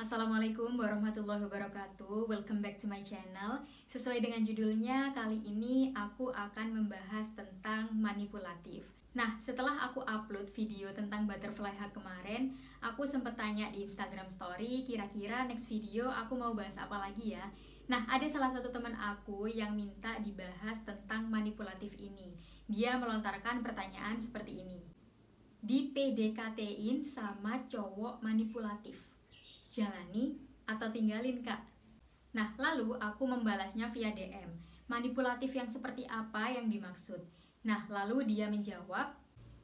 Assalamualaikum warahmatullahi wabarakatuh. Welcome back to my channel. Sesuai dengan judulnya, kali ini aku akan membahas tentang manipulatif. Nah, setelah aku upload video tentang butterfly hug kemarin, aku sempat tanya di Instagram story, kira-kira next video aku mau bahas apa lagi ya? Nah, ada salah satu teman aku yang minta dibahas tentang manipulatif ini. Dia melontarkan pertanyaan seperti ini. Di PDKT-in sama cowok manipulatif, jalani atau tinggalin kak? Nah, lalu aku membalasnya via DM. Manipulatif yang seperti apa yang dimaksud? Nah, lalu dia menjawab,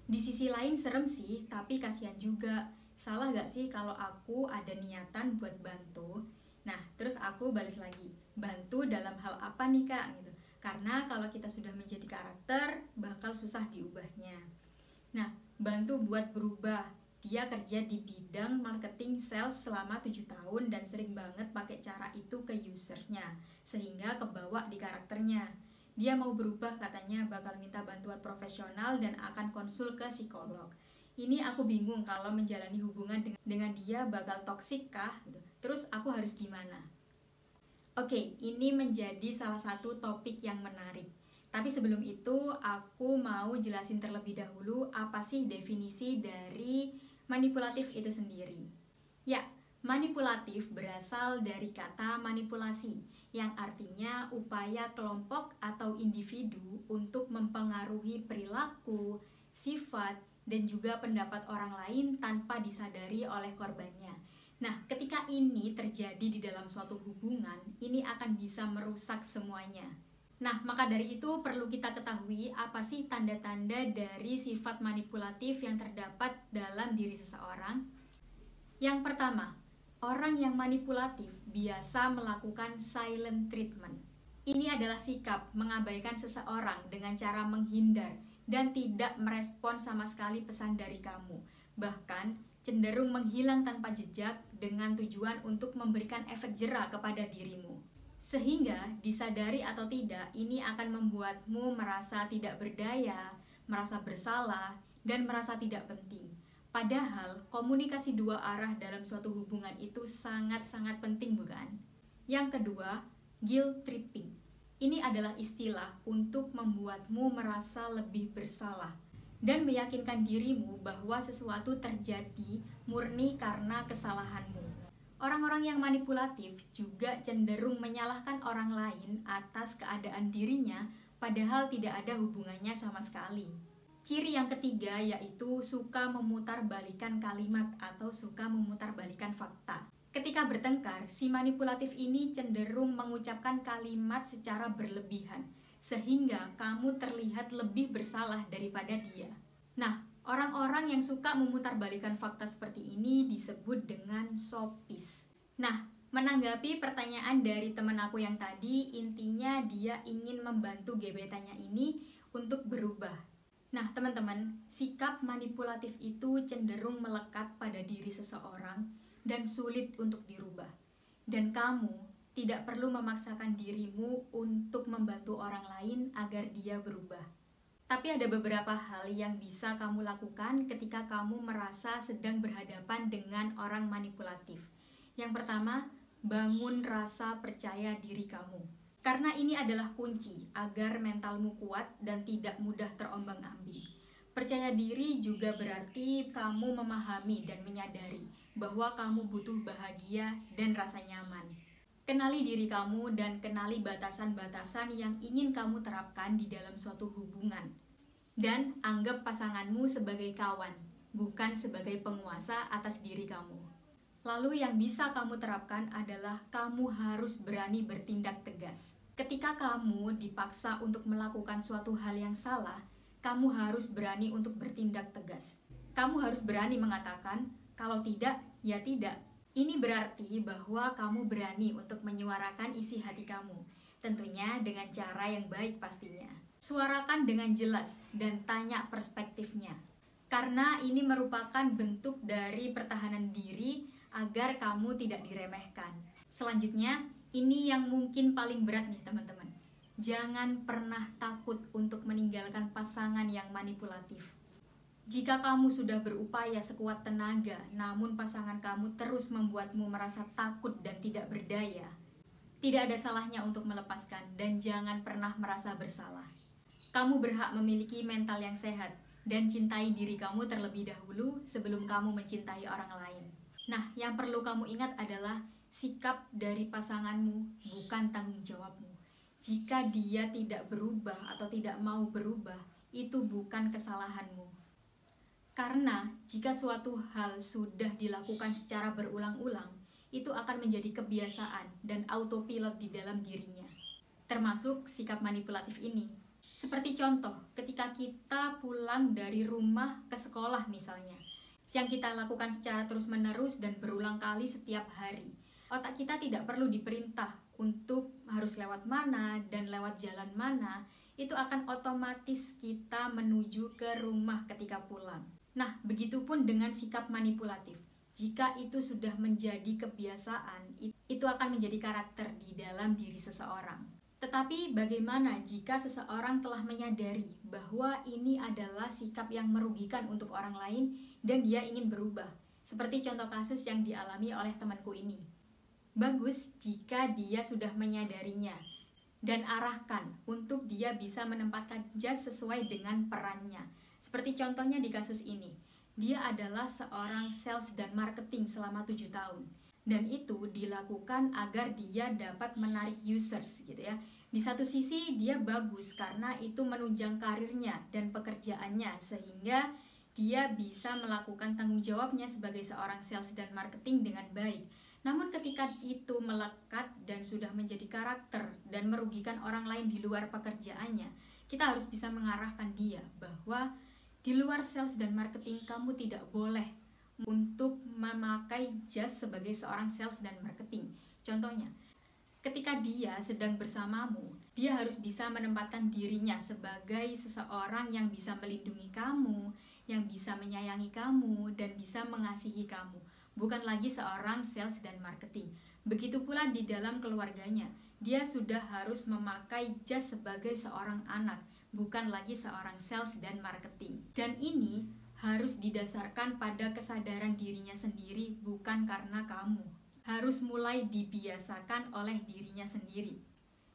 di sisi lain serem sih, tapi kasihan juga. Salah gak sih kalau aku ada niatan buat bantu? Nah, terus aku balas lagi, bantu dalam hal apa nih kak? Gitu. Karena kalau kita sudah menjadi karakter, bakal susah diubahnya. Nah, bantu buat berubah. Dia kerja di bidang marketing sales selama 7 tahun dan sering banget pakai cara itu ke usernya, sehingga kebawa di karakternya. Dia mau berubah katanya, bakal minta bantuan profesional dan akan konsul ke psikolog. Ini aku bingung kalau menjalani hubungan dengan dia bakal toksik kah? Terus aku harus gimana? Oke, ini menjadi salah satu topik yang menarik. Tapi sebelum itu, aku mau jelasin terlebih dahulu apa sih definisi dari manipulatif itu sendiri. Ya, manipulatif berasal dari kata manipulasi, yang artinya upaya kelompok atau individu untuk mempengaruhi perilaku, sifat, dan juga pendapat orang lain tanpa disadari oleh korbannya. Nah, ketika ini terjadi di dalam suatu hubungan, ini akan bisa merusak semuanya. Nah, maka dari itu perlu kita ketahui apa sih tanda-tanda dari sifat manipulatif yang terdapat dalam diri seseorang. Yang pertama, orang yang manipulatif biasa melakukan silent treatment. Ini adalah sikap mengabaikan seseorang dengan cara menghindar dan tidak merespon sama sekali pesan dari kamu. Bahkan cenderung menghilang tanpa jejak dengan tujuan untuk memberikan efek jera kepada dirimu. Sehingga disadari atau tidak, ini akan membuatmu merasa tidak berdaya, merasa bersalah, dan merasa tidak penting. Padahal komunikasi dua arah dalam suatu hubungan itu sangat-sangat penting, bukan? Yang kedua, guilt tripping. Ini adalah istilah untuk membuatmu merasa lebih bersalah dan meyakinkan dirimu bahwa sesuatu terjadi murni karena kesalahanmu. Orang-orang yang manipulatif juga cenderung menyalahkan orang lain atas keadaan dirinya, padahal tidak ada hubungannya sama sekali. Ciri yang ketiga yaitu suka memutarbalikkan kalimat atau suka memutarbalikkan fakta. Ketika bertengkar, si manipulatif ini cenderung mengucapkan kalimat secara berlebihan, sehingga kamu terlihat lebih bersalah daripada dia. Nah, orang-orang yang suka memutarbalikkan fakta seperti ini disebut dengan sofis. Nah, menanggapi pertanyaan dari teman aku yang tadi, intinya dia ingin membantu gebetannya ini untuk berubah. Nah, teman-teman, sikap manipulatif itu cenderung melekat pada diri seseorang dan sulit untuk dirubah. Dan kamu tidak perlu memaksakan dirimu untuk membantu orang lain agar dia berubah. Tapi ada beberapa hal yang bisa kamu lakukan ketika kamu merasa sedang berhadapan dengan orang manipulatif. Yang pertama, bangun rasa percaya diri kamu. Karena ini adalah kunci agar mentalmu kuat dan tidak mudah terombang-ambing. Percaya diri juga berarti kamu memahami dan menyadari bahwa kamu butuh bahagia dan rasa nyaman. Kenali diri kamu dan kenali batasan-batasan yang ingin kamu terapkan di dalam suatu hubungan. Dan anggap pasanganmu sebagai kawan, bukan sebagai penguasa atas diri kamu. Lalu yang bisa kamu terapkan adalah kamu harus berani bertindak tegas. Ketika kamu dipaksa untuk melakukan suatu hal yang salah, kamu harus berani untuk bertindak tegas. Kamu harus berani mengatakan, kalau tidak, ya tidak. Ini berarti bahwa kamu berani untuk menyuarakan isi hati kamu, tentunya dengan cara yang baik pastinya. Suarakan dengan jelas dan tanya perspektifnya. Karena ini merupakan bentuk dari pertahanan diri agar kamu tidak diremehkan. Selanjutnya, ini yang mungkin paling berat nih teman-teman. Jangan pernah takut untuk meninggalkan pasangan yang manipulatif. Jika kamu sudah berupaya sekuat tenaga, namun pasangan kamu terus membuatmu merasa takut dan tidak berdaya, tidak ada salahnya untuk melepaskan dan jangan pernah merasa bersalah. Kamu berhak memiliki mental yang sehat dan cintai diri kamu terlebih dahulu sebelum kamu mencintai orang lain. Nah, yang perlu kamu ingat adalah sikap dari pasanganmu bukan tanggung jawabmu. Jika dia tidak berubah atau tidak mau berubah, itu bukan kesalahanmu. Karena jika suatu hal sudah dilakukan secara berulang-ulang, itu akan menjadi kebiasaan dan autopilot di dalam dirinya. Termasuk sikap manipulatif ini. Seperti contoh, ketika kita pulang dari rumah ke sekolah misalnya, yang kita lakukan secara terus-menerus dan berulang kali setiap hari. Otak kita tidak perlu diperintah untuk harus lewat mana dan lewat jalan mana, itu akan otomatis kita menuju ke rumah ketika pulang. Nah, begitupun dengan sikap manipulatif. Jika itu sudah menjadi kebiasaan, itu akan menjadi karakter di dalam diri seseorang. Tetapi bagaimana jika seseorang telah menyadari bahwa ini adalah sikap yang merugikan untuk orang lain dan dia ingin berubah? Seperti contoh kasus yang dialami oleh temanku ini. Bagus jika dia sudah menyadarinya dan arahkan untuk dia bisa menempatkan jas sesuai dengan perannya. Seperti contohnya di kasus ini. Dia adalah seorang sales dan marketing selama 7 tahun. Dan itu dilakukan agar dia dapat menarik users gitu ya. Di satu sisi dia bagus karena itu menunjang karirnya dan pekerjaannya sehingga dia bisa melakukan tanggung jawabnya sebagai seorang sales dan marketing dengan baik. Namun ketika itu melekat dan sudah menjadi karakter dan merugikan orang lain di luar pekerjaannya, kita harus bisa mengarahkan dia bahwa di luar sales dan marketing kamu tidak boleh untuk memakai jas sebagai seorang sales dan marketing. Contohnya, ketika dia sedang bersamamu, dia harus bisa menempatkan dirinya sebagai seseorang yang bisa melindungi kamu, yang bisa menyayangi kamu, dan bisa mengasihi kamu. Bukan lagi seorang sales dan marketing. Begitu pula di dalam keluarganya, dia sudah harus memakai jas sebagai seorang anak, bukan lagi seorang sales dan marketing. Dan ini harus didasarkan pada kesadaran dirinya sendiri, bukan karena kamu. Harus mulai dibiasakan oleh dirinya sendiri.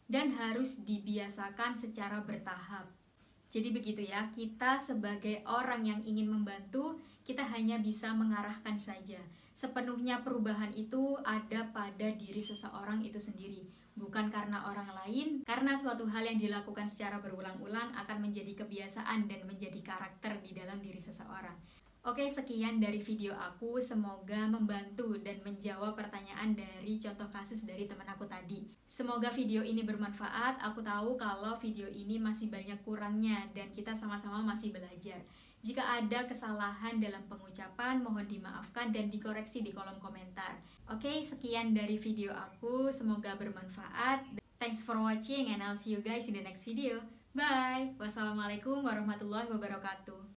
Dan harus dibiasakan secara bertahap. Jadi begitu ya, kita sebagai orang yang ingin membantu, kita hanya bisa mengarahkan saja. Sepenuhnya perubahan itu ada pada diri seseorang itu sendiri, bukan karena orang lain, karena suatu hal yang dilakukan secara berulang-ulang akan menjadi kebiasaan dan menjadi karakter di dalam diri seseorang. Oke, sekian dari video aku, semoga membantu dan menjawab pertanyaan dari contoh kasus dari teman aku tadi. Semoga video ini bermanfaat, aku tahu kalau video ini masih banyak kurangnya dan kita sama-sama masih belajar. Jika ada kesalahan dalam pengucapan, mohon dimaafkan dan dikoreksi di kolom komentar. Oke, sekian dari video aku, semoga bermanfaat. Thanks for watching and I'll see you guys in the next video. Bye! Wassalamualaikum warahmatullahi wabarakatuh.